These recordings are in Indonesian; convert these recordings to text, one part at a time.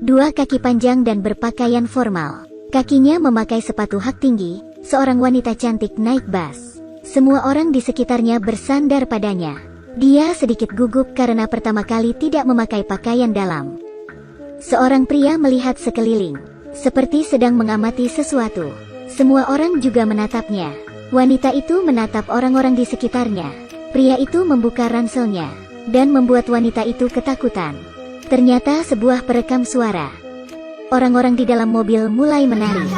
Dua kaki panjang dan berpakaian formal. Kakinya memakai sepatu hak tinggi. Seorang wanita cantik naik bus. Semua orang di sekitarnya bersandar padanya. Dia sedikit gugup karena pertama kali tidak memakai pakaian dalam. Seorang pria melihat sekeliling, seperti sedang mengamati sesuatu. Semua orang juga menatapnya. Wanita itu menatap orang-orang di sekitarnya. Pria itu membuka ranselnya dan membuat wanita itu ketakutan. Ternyata sebuah perekam suara. Orang-orang di dalam mobil mulai menari.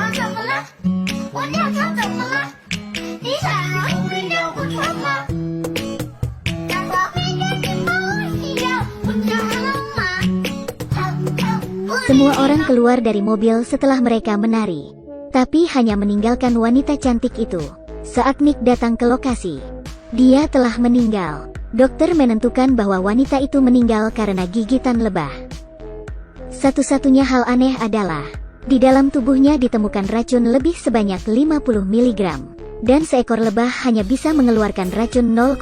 Semua orang keluar dari mobil setelah mereka menari, tapi hanya meninggalkan wanita cantik itu. Saat Nick datang ke lokasi, dia telah meninggal. Dokter menentukan bahwa wanita itu meninggal karena gigitan lebah. Satu-satunya hal aneh adalah, di dalam tubuhnya ditemukan racun lebih sebanyak 50 mg, dan seekor lebah hanya bisa mengeluarkan racun 0,1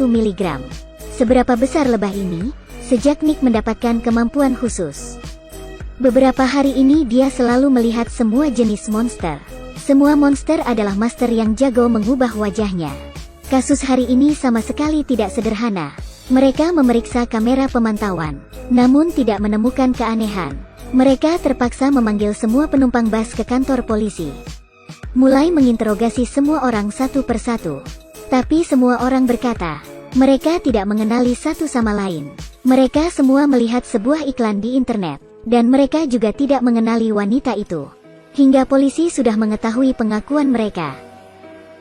mg. Seberapa besar lebah ini? Sejak Nick mendapatkan kemampuan khusus, beberapa hari ini dia selalu melihat semua jenis monster. Semua monster adalah master yang jago mengubah wajahnya. Kasus hari ini sama sekali tidak sederhana. Mereka memeriksa kamera pemantauan, namun tidak menemukan keanehan. Mereka terpaksa memanggil semua penumpang bus ke kantor polisi. Mulai menginterogasi semua orang satu persatu. Tapi semua orang berkata, mereka tidak mengenali satu sama lain. Mereka semua melihat sebuah iklan di internet, dan mereka juga tidak mengenali wanita itu. Hingga polisi sudah mengetahui pengakuan mereka.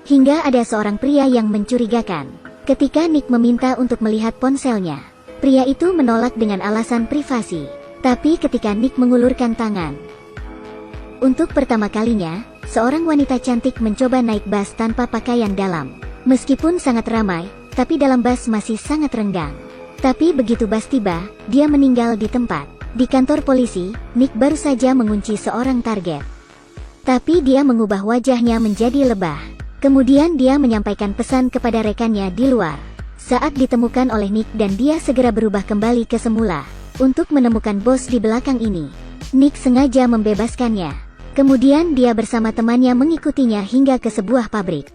Hingga ada seorang pria yang mencurigakan. Ketika Nick meminta untuk melihat ponselnya, pria itu menolak dengan alasan privasi. Tapi ketika Nick mengulurkan tangan, untuk pertama kalinya, seorang wanita cantik mencoba naik bus tanpa pakaian dalam. Meskipun sangat ramai, tapi dalam bus masih sangat renggang. Tapi begitu bus tiba, dia meninggal di tempat. Di kantor polisi, Nick baru saja mengunci seorang target. Tapi dia mengubah wajahnya menjadi lebah. Kemudian dia menyampaikan pesan kepada rekannya di luar. Saat ditemukan oleh Nick dan dia segera berubah kembali ke semula. Untuk menemukan bos di belakang ini, Nick sengaja membebaskannya. Kemudian dia bersama temannya mengikutinya hingga ke sebuah pabrik.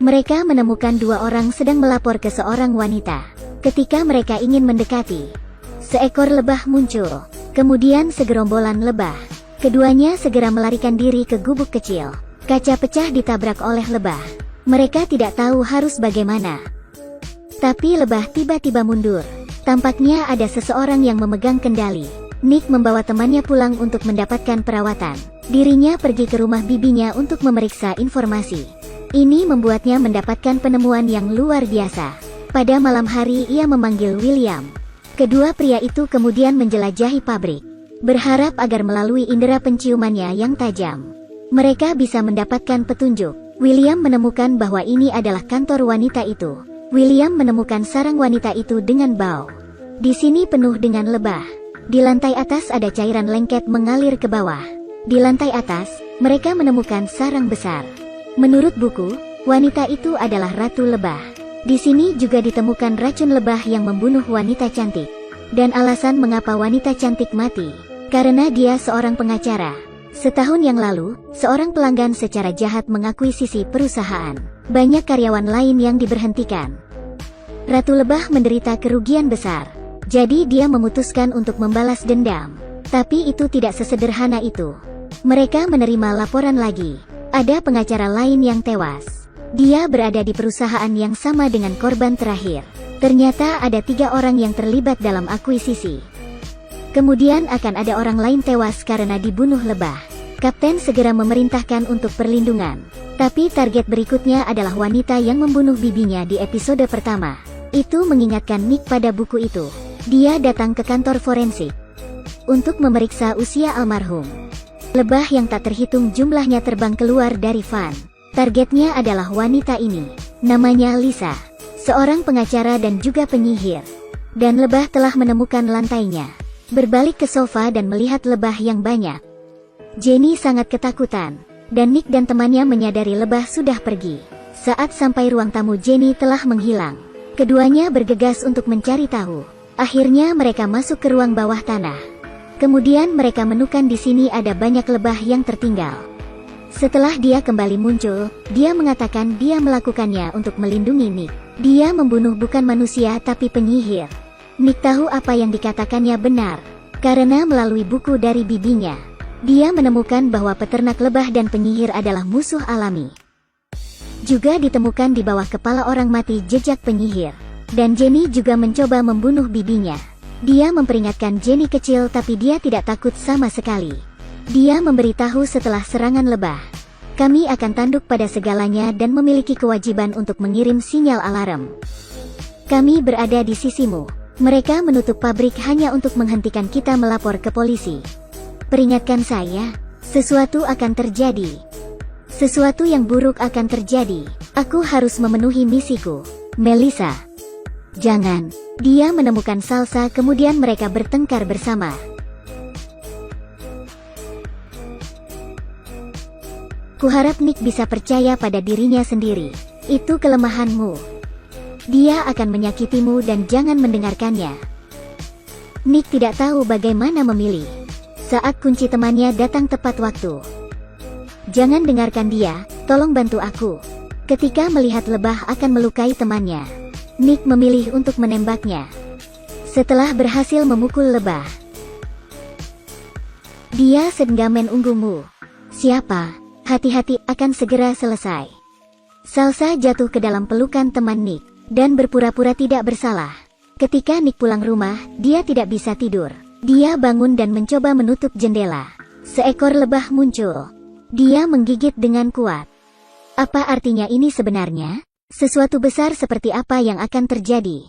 Mereka menemukan dua orang sedang melapor ke seorang wanita. Ketika mereka ingin mendekati, seekor lebah muncul. Kemudian segerombolan lebah. Keduanya segera melarikan diri ke gubuk kecil. Kaca pecah ditabrak oleh lebah. Mereka tidak tahu harus bagaimana. Tapi lebah tiba-tiba mundur. Tampaknya ada seseorang yang memegang kendali. Nick membawa temannya pulang untuk mendapatkan perawatan. Dirinya pergi ke rumah bibinya untuk memeriksa informasi. Ini membuatnya mendapatkan penemuan yang luar biasa. Pada malam hari ia memanggil William. Kedua pria itu kemudian menjelajahi pabrik, berharap agar melalui indera penciumannya yang tajam, mereka bisa mendapatkan petunjuk. William menemukan bahwa ini adalah kantor wanita itu. William menemukan sarang wanita itu dengan bau. Di sini penuh dengan lebah. Di lantai atas ada cairan lengket mengalir ke bawah. Di lantai atas, mereka menemukan sarang besar. Menurut buku, wanita itu adalah Ratu Lebah. Di sini juga ditemukan racun lebah yang membunuh wanita cantik. Dan alasan mengapa wanita cantik mati, karena dia seorang pengacara. Setahun yang lalu, seorang pelanggan secara jahat mengakuisisi perusahaan. Banyak karyawan lain yang diberhentikan. Ratu Lebah menderita kerugian besar. Jadi dia memutuskan untuk membalas dendam. Tapi itu tidak sesederhana itu. Mereka menerima laporan lagi. Ada pengacara lain yang tewas. Dia berada di perusahaan yang sama dengan korban terakhir. Ternyata ada 3 orang yang terlibat dalam akuisisi. Kemudian akan ada orang lain tewas karena dibunuh lebah. Kapten segera memerintahkan untuk perlindungan. Tapi target berikutnya adalah wanita yang membunuh bibinya di episode pertama. Itu mengingatkan Nick pada buku itu. Dia datang ke kantor forensik untuk memeriksa usia almarhum. Lebah yang tak terhitung jumlahnya terbang keluar dari van. Targetnya adalah wanita ini. Namanya Lisa, seorang pengacara dan juga penyihir. Dan lebah telah menemukan lantainya. Berbalik ke sofa dan melihat lebah yang banyak, Jenny sangat ketakutan, dan Nick dan temannya menyadari lebah sudah pergi. Saat sampai ruang tamu, Jenny telah menghilang. Keduanya bergegas untuk mencari tahu. Akhirnya mereka masuk ke ruang bawah tanah. Kemudian mereka menemukan di sini ada banyak lebah yang tertinggal. Setelah dia kembali muncul, dia mengatakan dia melakukannya untuk melindungi Nick. Dia membunuh bukan manusia tapi penyihir. Nick tahu apa yang dikatakannya benar, karena melalui buku dari bibinya, dia menemukan bahwa peternak lebah dan penyihir adalah musuh alami. Juga ditemukan di bawah kepala orang mati jejak penyihir. Dan Jenny juga mencoba membunuh bibinya. Dia memperingatkan Jenny kecil tapi dia tidak takut sama sekali. Dia memberitahu setelah serangan lebah, kami akan tanduk pada segalanya dan memiliki kewajiban untuk mengirim sinyal alarm. Kami berada di sisimu. Mereka menutup pabrik hanya untuk menghentikan kita melapor ke polisi. Peringatkan saya, sesuatu akan terjadi. Sesuatu yang buruk akan terjadi. Aku harus memenuhi misiku. Melissa. Jangan. Dia menemukan Salsa kemudian mereka bertengkar bersama. Kuharap Nick bisa percaya pada dirinya sendiri. Itu kelemahanmu. Dia akan menyakitimu dan jangan mendengarkannya. Nick tidak tahu bagaimana memilih. Saat kunci temannya datang tepat waktu. Jangan dengarkan dia, tolong bantu aku. Ketika melihat lebah akan melukai temannya, Nick memilih untuk menembaknya. Setelah berhasil memukul lebah, dia senggamen unggulmu. Siapa? Hati-hati, akan segera selesai. Salsa jatuh ke dalam pelukan teman Nick, dan berpura-pura tidak bersalah. Ketika Nick pulang rumah, dia tidak bisa tidur. Dia bangun dan mencoba menutup jendela. Seekor lebah muncul. Dia menggigit dengan kuat. Apa artinya ini sebenarnya? Sesuatu besar seperti apa yang akan terjadi?